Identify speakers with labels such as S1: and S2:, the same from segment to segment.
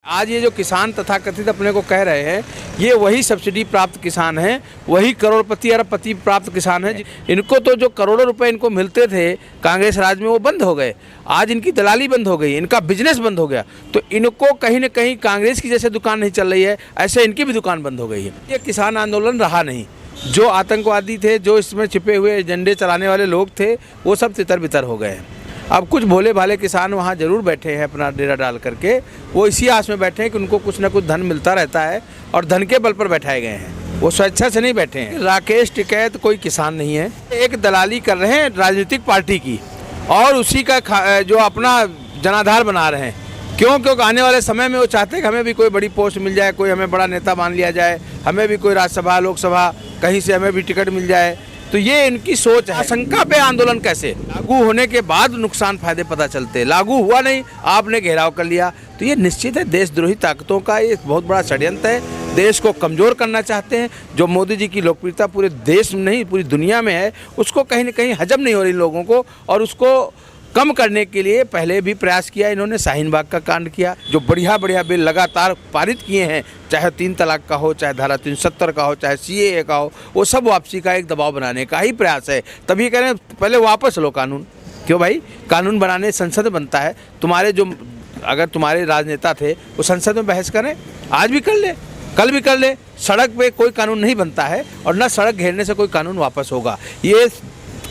S1: आज ये जो किसान तथाकथित अपने को कह रहे हैं, ये वही सब्सिडी प्राप्त किसान हैं, वही करोड़पति अरबपति प्राप्त किसान हैं। इनको तो जो करोड़ों रुपए इनको मिलते थे कांग्रेस राज में, वो बंद हो गए। आज इनकी दलाली बंद हो गई, इनका बिजनेस बंद हो गया। तो इनको कहीं ना कहीं कांग्रेस की जैसे दुकान नहीं चल रही है, ऐसे इनकी भी दुकान बंद हो गई है। ये किसान आंदोलन रहा नहीं। जो आतंकवादी थे, जो इसमें छिपे हुए एजेंडे चलाने वाले लोग थे, वो सब तितर बितर हो गए हैं। अब कुछ भोले भाले किसान वहाँ जरूर बैठे हैं अपना डेरा डाल करके, वो इसी आस में बैठे हैं कि उनको कुछ ना कुछ धन मिलता रहता है और धन के बल पर बैठाए गए हैं। वो स्वेच्छा से नहीं बैठे हैं। राकेश टिकैत कोई किसान नहीं है, एक दलाली कर रहे हैं राजनीतिक पार्टी की और उसी का जो अपना जनाधार बना रहे हैं। क्योंकि आने वाले समय में वो चाहते हैं कि हमें भी कोई बड़ी पोस्ट मिल जाए, कोई हमें बड़ा नेता मान लिया जाए, हमें भी कोई राज्यसभा लोकसभा कहीं से हमें भी टिकट मिल जाए। तो ये इनकी सोच है। आशंका पे आंदोलन कैसे? लागू होने के बाद नुकसान फायदे पता चलते, लागू हुआ नहीं, आपने घेराव कर लिया। तो ये निश्चित है देशद्रोही ताकतों का ये बहुत बड़ा षड्यंत्र है। देश को कमज़ोर करना चाहते हैं। जो मोदी जी की लोकप्रियता पूरे देश में नहीं पूरी दुनिया में है, उसको कहीं ना कहीं हजम नहीं हो रही लोगों को, और उसको कम करने के लिए पहले भी प्रयास किया इन्होंने। शाहीन बाग का कांड किया, जो बढ़िया बिल लगातार पारित किए हैं, चाहे 3 तलाक का हो, चाहे धारा 370 का हो, चाहे CAA का हो, वो सब वापसी का एक दबाव बनाने का ही प्रयास है। तभी कह रहे हैं पहले वापस लो कानून। क्यों भाई? कानून बनाने संसद बनता है। तुम्हारे जो अगर तुम्हारे राजनेता थे वो संसद में बहस करें, आज भी कर ले, कल भी कर ले। सड़क पे कोई कानून नहीं बनता है और न सड़क घेरने से कोई कानून वापस होगा। ये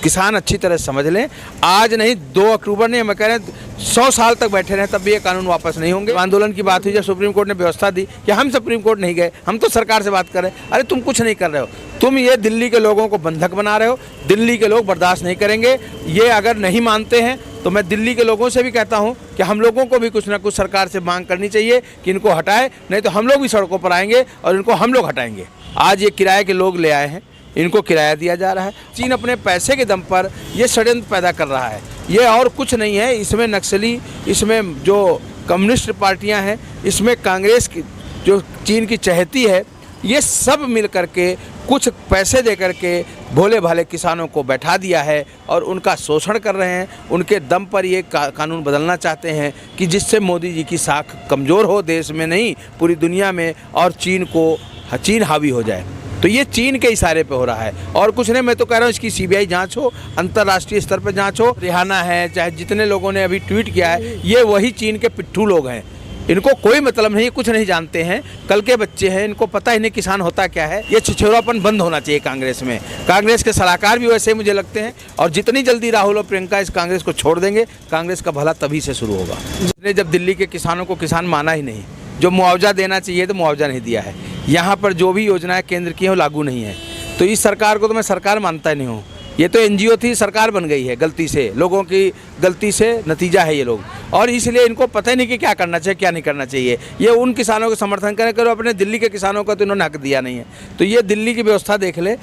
S1: किसान अच्छी तरह समझ लें। आज नहीं, 2 अक्टूबर नहीं, मैं कह रहे हैं 100 साल तक बैठे रहें तब भी ये कानून वापस नहीं होंगे। आंदोलन की बात हुई जब सुप्रीम कोर्ट ने व्यवस्था दी कि हम सुप्रीम कोर्ट नहीं गए, हम तो सरकार से बात कर रहे हैं। अरे तुम कुछ नहीं कर रहे हो, तुम ये दिल्ली के लोगों को बंधक बना रहे हो। दिल्ली के लोग बर्दाश्त नहीं करेंगे। ये अगर नहीं मानते हैं तो मैं दिल्ली के लोगों से भी कहता हूँ कि हम लोगों को भी कुछ ना कुछ सरकार से मांग करनी चाहिए कि इनको हटाए, नहीं तो हम लोग भी सड़कों पर आएंगे और इनको हम लोग हटाएंगे। आज ये किराए के लोग ले आए हैं, इनको किराया दिया जा रहा है। चीन अपने पैसे के दम पर ये षड्यंत्र पैदा कर रहा है, ये और कुछ नहीं है। इसमें नक्सली, इसमें जो कम्युनिस्ट पार्टियां हैं, इसमें कांग्रेस की जो चीन की चहेती है, ये सब मिल करके कुछ पैसे दे करके भोले भाले किसानों को बैठा दिया है और उनका शोषण कर रहे हैं। उनके दम पर ये कानून बदलना चाहते हैं कि जिससे मोदी जी की साख कमज़ोर हो, देश में नहीं पूरी दुनिया में, और चीन हावी हो जाए। तो ये चीन के इशारे पे हो रहा है और कुछ नहीं। मैं तो कह रहा हूँ इसकी CBI जांच हो, अंतर्राष्ट्रीय स्तर पर जांच हो। रिहाना है, चाहे जितने लोगों ने अभी ट्वीट किया है, ये वही चीन के पिट्ठू लोग हैं। इनको कोई मतलब नहीं, कुछ नहीं जानते हैं, कल के बच्चे हैं, इनको पता ही नहीं किसान होता क्या है। ये छिछोरापन बंद होना चाहिए कांग्रेस में। कांग्रेस के सलाहकार भी वैसे मुझे लगते हैं, और जितनी जल्दी राहुल और प्रियंका इस कांग्रेस को छोड़ देंगे, कांग्रेस का भला तभी से शुरू होगा। जिसने जब दिल्ली के किसानों को किसान माना ही नहीं, जो मुआवजा देना चाहिए तो मुआवजा नहीं दिया है, यहाँ पर जो भी योजनाएं केंद्र की हैं वो लागू नहीं है, तो इस सरकार को तो मैं सरकार मानता ही नहीं हूँ। ये तो NGO थी, सरकार बन गई है गलती से, लोगों की गलती से नतीजा है ये लोग। और इसलिए इनको पता ही नहीं कि क्या करना चाहिए क्या नहीं करना चाहिए। ये उन किसानों का समर्थन करो, अपने दिल्ली के किसानों का तो इन्होंने हक दिया नहीं है। तो ये दिल्ली की व्यवस्था देख ले।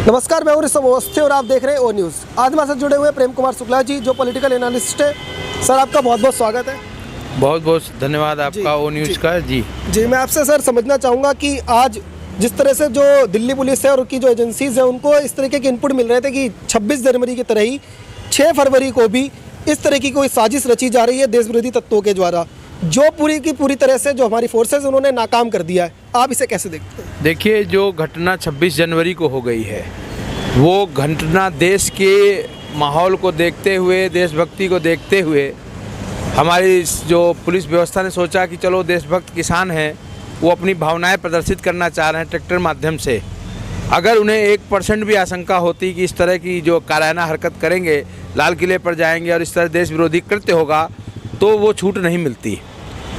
S2: नमस्कार, मैं ऋषभ अवस्थी और आप देख रहे हैं O News। आज हमारे साथ जुड़े हुए प्रेम कुमार शुक्ला जी, जो पॉलिटिकल एनालिस्ट है। सर, आपका बहुत बहुत स्वागत है।
S1: बहुत बहुत धन्यवाद आपका O News का। जी,
S2: मैं आपसे सर समझना चाहूँगा कि आज जिस तरह से जो दिल्ली पुलिस है और उनकी जो एजेंसीज है, उनको इस तरीके के इनपुट मिल रहे थे कि 26 जनवरी की तरह ही 6 फरवरी को भी इस तरह की कोई साजिश रची जा रही है देश विरोधी तत्वों के द्वारा, जो पूरी की पूरी तरह से जो हमारी फोर्सेज उन्होंने नाकाम कर दिया है। आप इसे कैसे देखते हैं?
S1: देखिए, जो घटना 26 जनवरी को हो गई है, वो घटना देश के माहौल को देखते हुए, देशभक्ति को देखते हुए, हमारी जो पुलिस व्यवस्था ने सोचा कि चलो देशभक्त किसान हैं, वो अपनी भावनाएं प्रदर्शित करना चाह रहे हैं ट्रैक्टर माध्यम से। अगर उन्हें 1% भी आशंका होती कि इस तरह की जो काराना हरकत करेंगे, लाल किले पर जाएंगे और इस तरह देश विरोधी कृत्य होगा, तो वो छूट नहीं मिलती।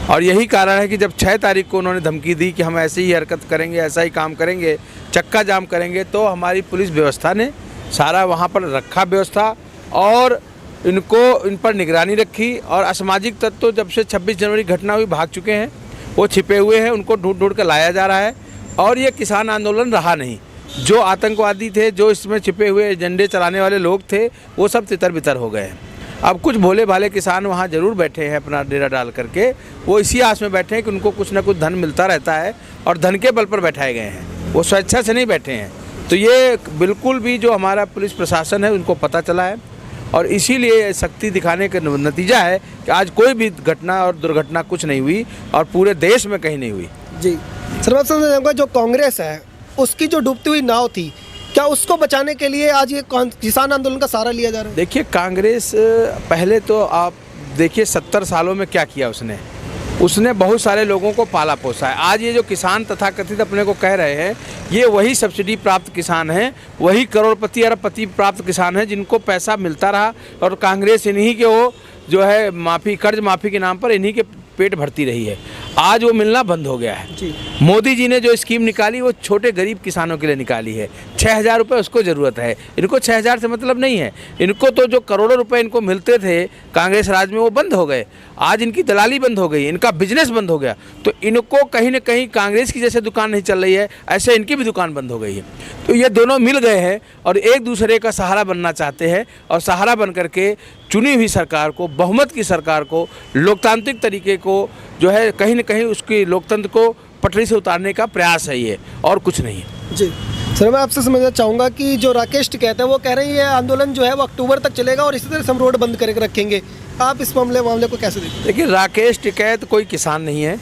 S1: और यही कारण है कि जब 6 तारीख को उन्होंने धमकी दी कि हम ऐसे ही हरकत करेंगे, ऐसा ही काम करेंगे, चक्का जाम करेंगे, तो हमारी पुलिस व्यवस्था ने सारा वहाँ पर रखा व्यवस्था और इन पर निगरानी रखी। और असामाजिक तत्व जब से 26 जनवरी घटना हुई भाग चुके हैं, वो छिपे हुए हैं, उनको ढूंढ कर लाया जा रहा है। और ये किसान आंदोलन रहा नहीं। जो आतंकवादी थे, जो इसमें छिपे हुए एजेंडे चलाने वाले लोग थे, वो सब तितर बितर हो गए हैं। अब कुछ भोले भाले किसान वहाँ जरूर बैठे हैं अपना डेरा डाल करके, वो इसी आस में बैठे हैं कि उनको कुछ ना कुछ धन मिलता रहता है और धन के बल पर बैठाए गए हैं। वो स्वेच्छा से नहीं बैठे हैं। तो ये बिल्कुल भी जो हमारा पुलिस प्रशासन है उनको पता चला है और इसीलिए शक्ति दिखाने का नतीजा है कि आज कोई भी घटना और दुर्घटना कुछ नहीं हुई और पूरे देश में कहीं नहीं हुई।
S2: जी सर, मैं आपसे समझना चाहूँगा जो कांग्रेस है उसकी जो डूबती हुई नाव थी, क्या उसको बचाने के लिए आज ये किसान आंदोलन का सहारा लिया जा रहा है?
S1: देखिए, कांग्रेस पहले तो आप देखिए 70 सालों में क्या किया उसने बहुत सारे लोगों को पाला पोसा है। आज ये जो किसान तथाकथित अपने को कह रहे हैं, ये वही सब्सिडी प्राप्त किसान हैं, वही करोड़पति अरबपति प्राप्त किसान हैं जिनको पैसा मिलता रहा और कांग्रेस इन्हीं के वो जो है कर्ज माफ़ी के नाम पर इन्हीं के पेट भरती रही है। आज वो मिलना बंद हो गया है।
S2: जी।
S1: मोदी जी ने जो स्कीम निकाली वो छोटे गरीब किसानों के लिए निकाली है। 6,000 रुपये उसको ज़रूरत है, इनको 6,000 से मतलब नहीं है। इनको तो जो करोड़ों रुपए इनको मिलते थे कांग्रेस राज में वो बंद हो गए। आज इनकी दलाली बंद हो गई, इनका बिजनेस बंद हो गया। तो इनको कहीं ना कहीं कांग्रेस की जैसे दुकान नहीं चल रही है, ऐसे इनकी भी दुकान बंद हो गई है। तो ये दोनों मिल गए हैं और एक दूसरे का सहारा बनना चाहते हैं और सहारा बन करके चुनी हुई सरकार को, बहुमत की सरकार को, लोकतांत्रिक तरीके को जो है कहीं ना कहीं उसकी लोकतंत्र को पटरी से उतारने का प्रयास है ये, और कुछ नहीं है।
S2: जी सर, मैं आपसे समझना चाहूँगा कि जो राकेश टिकैत है वो कह रहे हैं ये आंदोलन जो है वो अक्टूबर तक चलेगा और इसी तरह से हम रोड बंद करके रखेंगे। आप इस मामले को कैसे देखते हैं?
S1: देखिए, राकेश टिकैत कोई किसान नहीं है,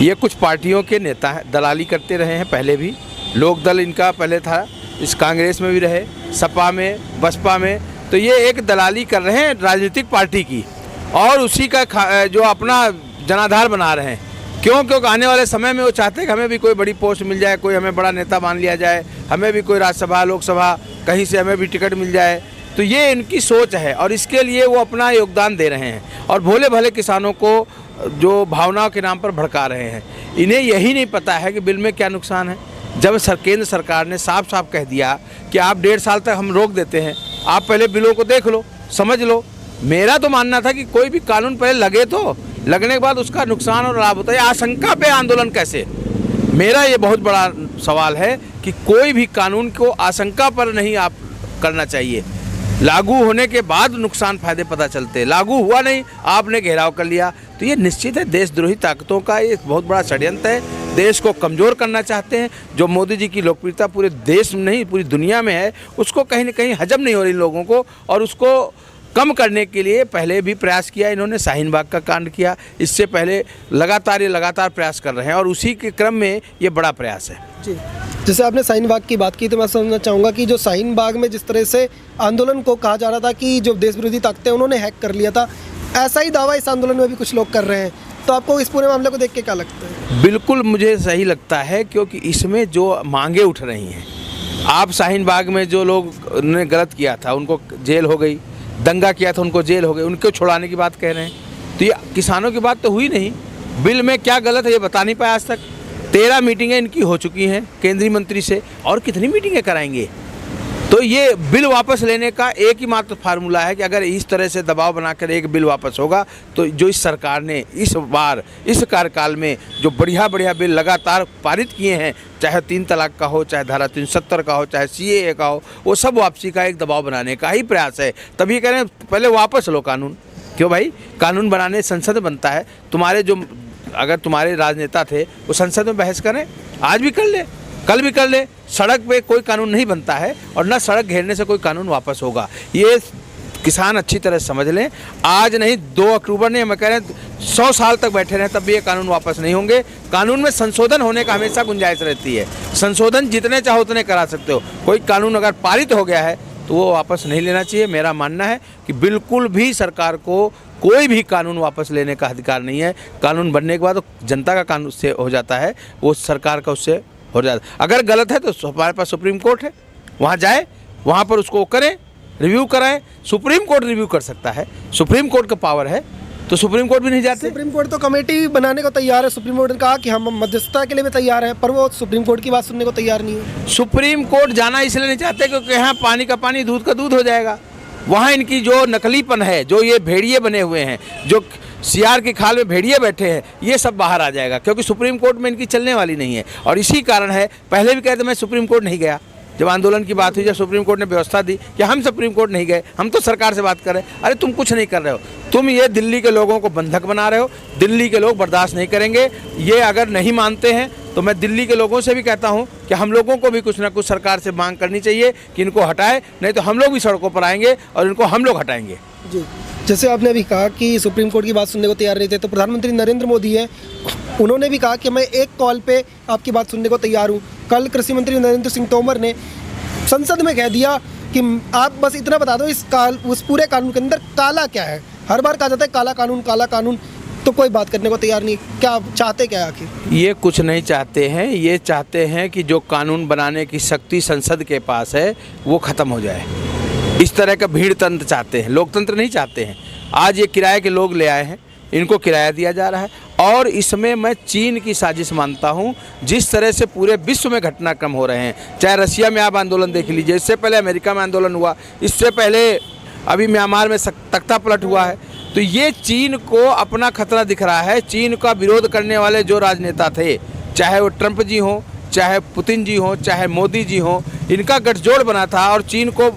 S1: ये कुछ पार्टियों के नेता हैं, दलाली करते रहे हैं। पहले भी लोक दल इनका पहले था, इस कांग्रेस में भी रहे, सपा में, बसपा में। तो ये एक दलाली कर रहे हैं राजनीतिक पार्टी की और उसी का जो अपना जनाधार बना रहे हैं। क्योंकि आने वाले समय में वो चाहते हैं कि हमें भी कोई बड़ी पोस्ट मिल जाए, कोई हमें बड़ा नेता मान लिया जाए, हमें भी कोई राज्यसभा लोकसभा कहीं से हमें भी टिकट मिल जाए। तो ये इनकी सोच है और इसके लिए वो अपना योगदान दे रहे हैं और भोले भले किसानों को जो भावनाओं के नाम पर भड़का रहे हैं। इन्हें यही नहीं पता है कि बिल में क्या नुकसान है। जब केंद्र सरकार ने साफ साफ कह दिया कि आप 1.5 साल तक हम रोक देते हैं, आप पहले बिलों को देख लो, समझ लो। मेरा तो मानना था कि कोई भी कानून पहले लगे, तो लगने के बाद उसका नुकसान और लाभ होता है। आशंका पे आंदोलन कैसे? मेरा ये बहुत बड़ा सवाल है कि कोई भी कानून को आशंका पर नहीं आप करना चाहिए। लागू होने के बाद नुकसान फायदे पता चलते, लागू हुआ नहीं, आपने घेराव कर लिया। तो ये निश्चित है देशद्रोही ताकतों का एक बहुत बड़ा षड्यंत्र है। देश को कमज़ोर करना चाहते हैं। जो मोदी जी की लोकप्रियता पूरे देश में नहीं पूरी दुनिया में है, उसको कहीं ना कहीं हजम नहीं हो रही लोगों को, और उसको कम करने के लिए पहले भी प्रयास किया इन्होंने। शाहीन बाग का कांड किया, इससे पहले लगातार प्रयास कर रहे हैं और उसी के क्रम में ये बड़ा प्रयास है।
S2: जी, जैसे आपने शाहीन बाग की बात की तो मैं समझना चाहूँगा कि जो शाहीन बाग में जिस तरह से आंदोलन को कहा जा रहा था कि जो देश विरोधी ताकतें उन्होंने हैक कर लिया था, ऐसा ही दावा इस आंदोलन में भी कुछ लोग कर रहे हैं। तो आपको इस पूरे मामले को देख के क्या लगता है?
S1: बिल्कुल मुझे सही लगता है, क्योंकि इसमें जो मांगे उठ रही हैं, आप शाहीन बाग में जो लोग ने गलत किया था उनको जेल हो गई, दंगा किया था उनको जेल हो गई, उनको छुड़ाने की बात कह रहे हैं। तो ये किसानों की बात तो हुई नहीं। बिल में क्या गलत है ये बता नहीं पाया आज तक। 13 मीटिंगें इनकी हो चुकी हैं केंद्रीय मंत्री से, और कितनी मीटिंगें कराएंगे? तो ये बिल वापस लेने का एक ही मात्र फार्मूला है कि अगर इस तरह से दबाव बनाकर एक बिल वापस होगा तो जो इस सरकार ने इस बार इस कार्यकाल में जो बढ़िया बिल लगातार पारित किए हैं, चाहे 3 तलाक का हो, चाहे धारा 370 का हो, चाहे CAA का हो, वो सब वापसी का एक दबाव बनाने का ही प्रयास है। तभी कह रहे हैं पहले वापस लो कानून। क्यों भाई? कानून बनाने संसद बनता है। तुम्हारे जो अगर तुम्हारे राजनेता थे वो संसद में बहस करें, आज भी कर ले, कल भी कर ले। सड़क पे कोई कानून नहीं बनता है और ना सड़क घेरने से कोई कानून वापस होगा। ये किसान अच्छी तरह समझ लें। आज नहीं 2 अक्टूबर नहीं, मैं कह रहे हैं 100 साल तक बैठे रहें तब भी ये कानून वापस नहीं होंगे। कानून में संशोधन होने का हमेशा गुंजाइश रहती है। संशोधन जितने चाहो उतने करा सकते हो। कोई कानून अगर पारित हो गया है तो वो वापस नहीं लेना चाहिए। मेरा मानना है कि बिल्कुल भी सरकार को कोई भी कानून वापस लेने का अधिकार नहीं है। कानून बनने के बाद तो जनता का कानून उससे हो जाता है, वो सरकार का उससे हो जाता है। अगर गलत है तो हमारे पास सुप्रीम कोर्ट है, वहाँ जाए, वहाँ पर उसको करें, रिव्यू कराएं। सुप्रीम कोर्ट रिव्यू कर सकता है, सुप्रीम कोर्ट का पावर है। तो सुप्रीम कोर्ट भी नहीं जाते।
S2: सुप्रीम कोर्ट तो कमेटी बनाने को तैयार है। सुप्रीम कोर्ट ने कहा कि हम मध्यस्थता के लिए भी तैयार हैं, पर वो सुप्रीम कोर्ट की बात सुनने को तैयार नहीं है।
S1: सुप्रीम कोर्ट जाना इसलिए नहीं चाहते क्योंकि यहाँ पानी का पानी, दूध का दूध हो जाएगा। वहाँ इनकी जो नकलीपन है, जो ये भेड़िए बने हुए हैं, जो सियार की खाल में भेड़िए बैठे हैं, ये सब बाहर आ जाएगा, क्योंकि सुप्रीम कोर्ट में इनकी चलने वाली नहीं है। और इसी कारण है, पहले भी कहते मैं सुप्रीम कोर्ट नहीं गया। जब आंदोलन की बात हुई, जब सुप्रीम कोर्ट ने व्यवस्था दी कि हम सुप्रीम कोर्ट नहीं गए, हम तो सरकार से बात कर रहे हैं। अरे तुम कुछ नहीं कर रहे हो, तुम ये दिल्ली के लोगों को बंधक बना रहे हो। दिल्ली के लोग बर्दाश्त नहीं करेंगे। ये अगर नहीं मानते हैं तो मैं दिल्ली के लोगों से भी कहता हूं कि हम लोगों को भी कुछ ना कुछ सरकार से मांग करनी चाहिए कि इनको हटाए, नहीं तो हम लोग भी सड़कों पर आएंगे और इनको हम लोग हटाएंगे।
S2: जी, जैसे आपने अभी कहा कि सुप्रीम कोर्ट की बात सुनने को तैयार नहीं थे, तो प्रधानमंत्री नरेंद्र मोदी हैं, उन्होंने भी कहा कि मैं एक कॉल पे आपकी बात सुनने को तैयार हूँ। कल कृषि मंत्री नरेंद्र सिंह तोमर ने संसद में कह दिया कि आप बस इतना बता दो उस पूरे कानून के अंदर काला क्या है। हर बार कहा जाता है काला कानून, तो कोई बात करने को तैयार नहीं। क्या आप चाहते क्या आखिर?
S1: ये कुछ नहीं चाहते हैं, ये चाहते हैं कि जो कानून बनाने की शक्ति संसद के पास है वो ख़त्म हो जाए। इस तरह का भीड़ तंत्र चाहते हैं, लोकतंत्र नहीं चाहते हैं। आज ये किराए के लोग ले आए हैं, इनको किराया दिया जा रहा है, और इसमें मैं चीन की साजिश मानता हूं। जिस तरह से पूरे विश्व में घटनाक्रम हो रहे हैं, चाहे रशिया में आप आंदोलन देख लीजिए, इससे पहले अमेरिका में आंदोलन हुआ, इससे पहले अभी म्यांमार में तख्ता पलट हुआ है, तो ये चीन को अपना खतरा दिख रहा है। चीन का विरोध करने वाले जो राजनेता थे, चाहे वो ट्रंप जी हों, चाहे पुतिन जी हों, चाहे मोदी जी हों, इनका गठजोड़ बना था और चीन को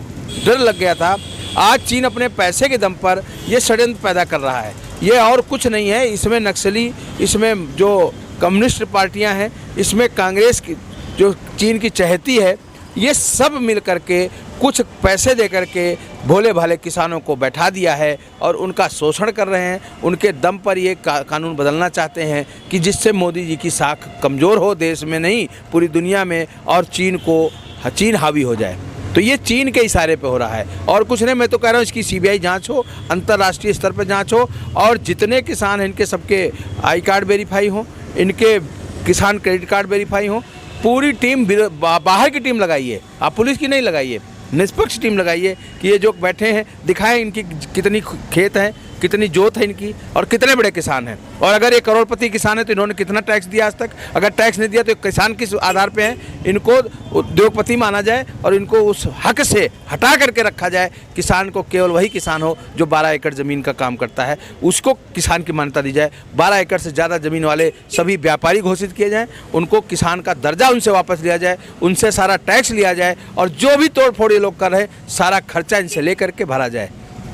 S1: डर लग गया था। आज चीन अपने पैसे के दम पर ये षड्यंत्र पैदा कर रहा है, ये और कुछ नहीं है। इसमें नक्सली, इसमें जो कम्युनिस्ट पार्टियां हैं, इसमें कांग्रेस की जो चीन की चहेती है, ये सब मिल करके कुछ पैसे दे करके भोले भाले किसानों को बैठा दिया है और उनका शोषण कर रहे हैं। उनके दम पर ये कानून बदलना चाहते हैं कि जिससे मोदी जी की साख कमज़ोर हो, देश में नहीं पूरी दुनिया में, और चीन हावी हो जाए। तो ये चीन के इशारे पे हो रहा है और कुछ नहीं। मैं तो कह रहा हूँ इसकी सीबीआई जांच हो, अंतर्राष्ट्रीय स्तर पर जांच हो, और जितने किसान हैं इनके सबके आई कार्ड वेरीफाई हो, इनके किसान क्रेडिट कार्ड वेरीफाई हो। पूरी टीम, बाहर की टीम लगाइए, आप पुलिस की नहीं लगाइए, निष्पक्ष टीम लगाइए कि ये जो बैठे हैं दिखाएं इनकी कितनी खेत हैं, कितनी जोत है इनकी, और कितने बड़े किसान हैं। और अगर ये करोड़पति किसान है तो इन्होंने कितना टैक्स दिया आज तक? अगर टैक्स नहीं दिया तो किसान किस आधार पे हैं? इनको उद्योगपति माना जाए और इनको उस हक से हटा करके रखा जाए। किसान को केवल वही किसान हो जो 12 एकड़ ज़मीन का काम करता है, उसको किसान की मान्यता दी जाए। 12 एकड़ से ज़्यादा ज़मीन वाले सभी व्यापारी घोषित किए जाएँ, उनको किसान का दर्जा उनसे वापस लिया जाए, उनसे सारा टैक्स लिया जाए, और जो भी तोड़ फोड़ ये लोग कर रहे हैं सारा खर्चा इनसे ले करके भरा जाए।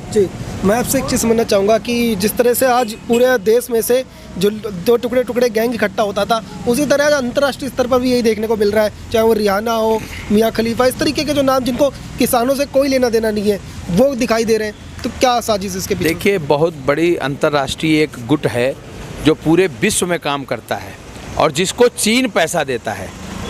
S2: जी, मैं आपसे एक चीज़ समझना चाहूँगा कि जिस तरह से आज पूरे देश में से जो 2 टुकड़े गैंग इकट्ठा होता था, उसी तरह अंतर्राष्ट्रीय स्तर पर भी यही देखने को मिल रहा है। चाहे वो रिहाना हो, मियाँ खलीफा, इस तरीके के जो नाम जिनको किसानों से कोई लेना देना नहीं है, वो दिखाई दे रहे हैं। तो क्या साजिश इसके पीछे?
S1: देखिए, बहुत बड़ी अंतर्राष्ट्रीय एक गुट है जो पूरे विश्व में काम करता है और जिसको चीन पैसा देता है।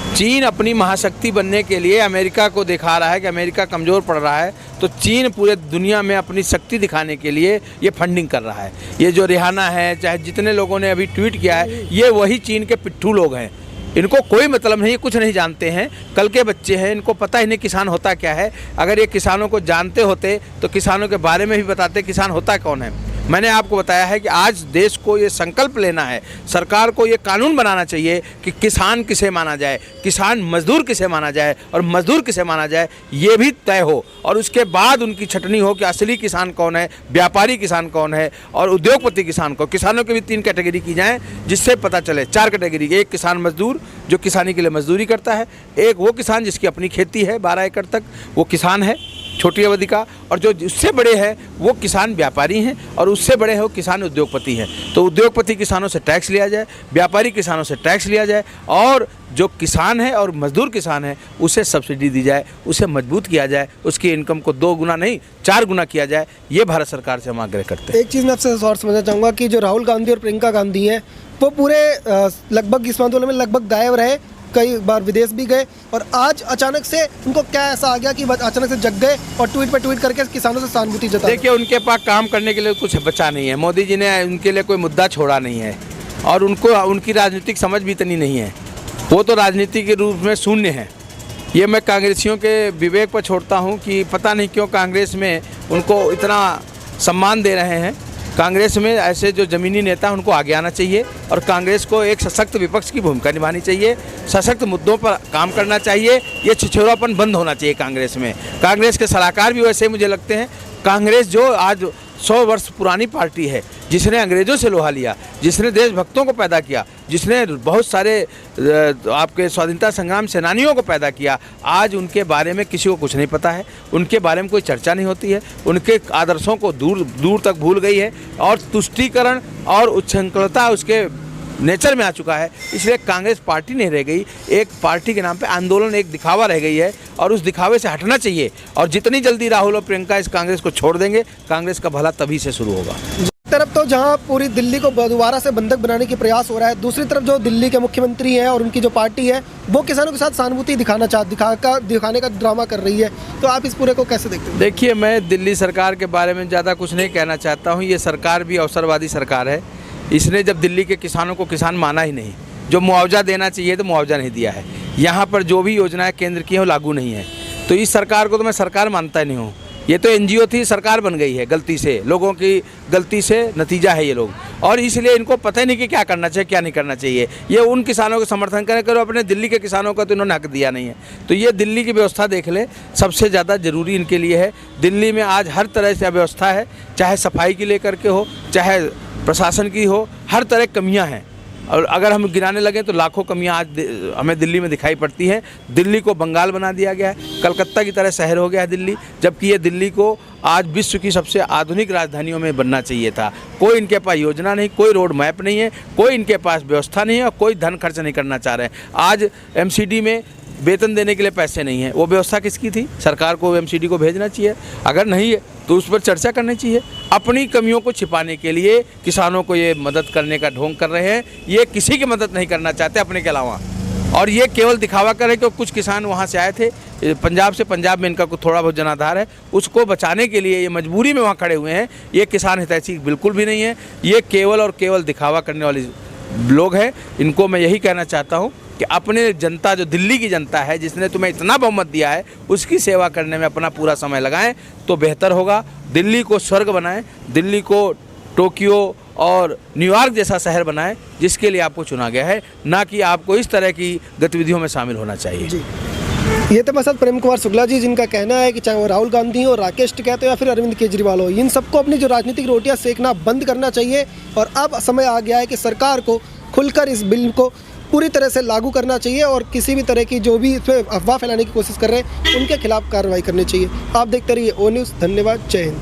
S1: चीन अपनी महाशक्ति बनने के लिए अमेरिका को दिखा रहा है कि अमेरिका कमज़ोर पड़ रहा है, तो चीन पूरे दुनिया में अपनी शक्ति दिखाने के लिए ये फंडिंग कर रहा है। ये जो रिहाना है, चाहे जितने लोगों ने अभी ट्वीट किया है, ये वही चीन के पिट्ठू लोग हैं। इनको कोई मतलब नहीं, कुछ नहीं जानते हैं, कल के बच्चे हैं, इनको पता ही नहीं किसान होता क्या है। अगर ये किसानों को जानते होते तो किसानों के बारे में भी बताते किसान होता कौन है। मैंने आपको बताया है कि आज देश को ये संकल्प लेना है, सरकार को ये कानून बनाना चाहिए कि किसान किसे माना जाए, किसान मजदूर किसे माना जाए और मजदूर किसे माना जाए, ये भी तय हो। और उसके बाद उनकी छटनी हो कि असली किसान कौन है, व्यापारी किसान कौन है और उद्योगपति किसान को। किसानों की भी 3 कैटेगरी की जाएँ, जिससे पता चले 4 कैटेगरी। एक किसान मजदूर जो किसानी के लिए मजदूरी करता है, एक वो किसान जिसकी अपनी खेती है 12 एकड़ तक, वो किसान है छोटी अवधि का, और जो उससे बड़े हैं वो किसान व्यापारी हैं, और उससे बड़े हैं वो किसान उद्योगपति हैं। तो उद्योगपति किसानों से टैक्स लिया जाए, व्यापारी किसानों से टैक्स लिया जाए, और जो किसान है और मजदूर किसान है उसे सब्सिडी दी जाए, उसे मजबूत किया जाए, उसकी इनकम को 2 गुना नहीं 4 गुना किया जाए। ये भारत सरकार से हम आग्रह करते हैं।
S2: एक चीज़ मैं आपसे और समझना चाहूँगा कि जो राहुल गांधी और प्रियंका गांधी हैं, वो पूरे लगभग इस आंदोलन में लगभग गायब रहे, कई बार विदेश भी गए, और आज अचानक से उनको क्या ऐसा आ गया कि अचानक से जग गए और ट्वीट पे ट्वीट करके किसानों से सहानुभूति जता?
S1: देखिए, उनके पास काम करने के लिए कुछ बचा नहीं है। मोदी जी ने उनके लिए कोई मुद्दा छोड़ा नहीं है, और उनकी राजनीतिक समझ भी इतनी नहीं है। वो तो राजनीति के रूप में शून्य है। ये मैं कांग्रेसियों के विवेक पर छोड़ता हूँ कि पता नहीं क्यों कांग्रेस में उनको इतना सम्मान दे रहे हैं। कांग्रेस में ऐसे जो ज़मीनी नेता उनको आगे आना चाहिए, और कांग्रेस को एक सशक्त विपक्ष की भूमिका निभानी चाहिए, सशक्त मुद्दों पर काम करना चाहिए। ये छिछोरापन बंद होना चाहिए कांग्रेस में। कांग्रेस के सलाहकार भी वैसे मुझे लगते हैं। कांग्रेस जो आज 100 वर्ष पुरानी पार्टी है, जिसने अंग्रेज़ों से लोहा लिया, जिसने देशभक्तों को पैदा किया, जिसने बहुत सारे आपके स्वाधीनता संग्राम सेनानियों को पैदा किया, आज उनके बारे में किसी को कुछ नहीं पता है, उनके बारे में कोई चर्चा नहीं होती है, उनके आदर्शों को दूर दूर तक भूल गई है, और तुष्टीकरण और उच्छृंखलता उसके नेचर में आ चुका है। इसलिए कांग्रेस पार्टी नहीं रह गई, एक पार्टी के नाम पे आंदोलन, एक दिखावा रह गई है और उस दिखावे से हटना चाहिए। और जितनी जल्दी राहुल और प्रियंका इस कांग्रेस को छोड़ देंगे, कांग्रेस का भला तभी से शुरू होगा।
S2: तरफ तो जहां पूरी दिल्ली को दोबारा से बंधक बनाने की प्रयास हो रहा है, दूसरी तरफ जो दिल्ली के मुख्यमंत्री हैं और उनकी जो पार्टी है वो किसानों के साथ सहानुभूति दिखाने का ड्रामा कर रही है। तो आप इस पूरे को कैसे देखते हैं?
S1: देखिए, मैं दिल्ली सरकार के बारे में ज़्यादा कुछ नहीं कहना चाहता हूँ। ये सरकार भी अवसरवादी सरकार है। इसने जब दिल्ली के किसानों को किसान माना ही नहीं, जो मुआवजा देना चाहिए तो मुआवजा नहीं दिया है। यहाँ पर जो भी योजनाएं केंद्र की हैं वो लागू नहीं है। तो इस सरकार को तो मैं सरकार मानता ही नहीं हूँ। ये तो एनजीओ थी, सरकार बन गई है गलती से, लोगों की गलती से नतीजा है ये लोग। और इसलिए इनको पता ही नहीं कि क्या करना चाहिए क्या नहीं करना चाहिए। ये उन किसानों का समर्थन करो, अपने दिल्ली के किसानों का तो इन्होंने हक दिया नहीं है। तो ये दिल्ली की व्यवस्था देख ले, सबसे ज़्यादा ज़रूरी इनके लिए है। दिल्ली में आज हर तरह से व्यवस्था है, चाहे सफाई की लेकर के हो, चाहे प्रशासन की हो, हर तरह कमियाँ हैं। और अगर हम गिनाने लगें तो लाखों कमियां आज हमें दिल्ली में दिखाई पड़ती हैं। दिल्ली को बंगाल बना दिया गया है, कलकत्ता की तरह शहर हो गया है दिल्ली, जबकि ये दिल्ली को आज विश्व की सबसे आधुनिक राजधानियों में बनना चाहिए था। कोई इनके पास योजना नहीं, कोई रोड मैप नहीं है, कोई इनके पास व्यवस्था नहीं है और कोई धन खर्च नहीं करना चाह रहे हैं। आज एमसीडी में वेतन देने के लिए पैसे नहीं हैं, वो व्यवस्था किसकी थी? सरकार को एमसीडी को भेजना चाहिए। अगर नहीं है तो उस पर चर्चा करनी चाहिए। अपनी कमियों को छिपाने के लिए किसानों को ये मदद करने का ढोंग कर रहे हैं। ये किसी की मदद नहीं करना चाहते अपने के अलावा, और ये केवल दिखावा कर रहे हैं कि कुछ किसान वहाँ से आए थे पंजाब से, पंजाब में इनका कुछ थोड़ा बहुत जनाधार है, उसको बचाने के लिए ये मजबूरी में वहाँ खड़े हुए हैं। ये किसान हितैषी बिल्कुल भी नहीं है। ये केवल और केवल दिखावा करने वाले लोग हैं। इनको मैं यही कहना चाहता हूँ कि अपने जनता, जो दिल्ली की जनता है जिसने तुम्हें इतना बहुमत दिया है, उसकी सेवा करने में अपना पूरा समय लगाएं तो बेहतर होगा। दिल्ली को स्वर्ग बनाएं, दिल्ली को टोक्यो और न्यूयॉर्क जैसा शहर बनाएं, जिसके लिए आपको चुना गया है, ना कि आपको इस तरह की गतिविधियों में शामिल होना चाहिए।
S2: जी, ये तो मसद प्रेम कुमार शुक्ला जी, जिनका कहना है कि चाहे वो राहुल गांधी हो, राकेश टिकैत हो या फिर अरविंद केजरीवाल हो, इन सबको अपनी जो राजनीतिक रोटियां सेकना बंद करना चाहिए। और अब समय आ गया है कि सरकार को खुलकर इस बिल को पूरी तरह से लागू करना चाहिए और किसी भी तरह की जो भी इसमें अफवाह फैलाने की कोशिश कर रहे हैं उनके खिलाफ कार्रवाई करनी चाहिए। आप देखते रहिए ओ न्यूज़। धन्यवाद। जय हिंद।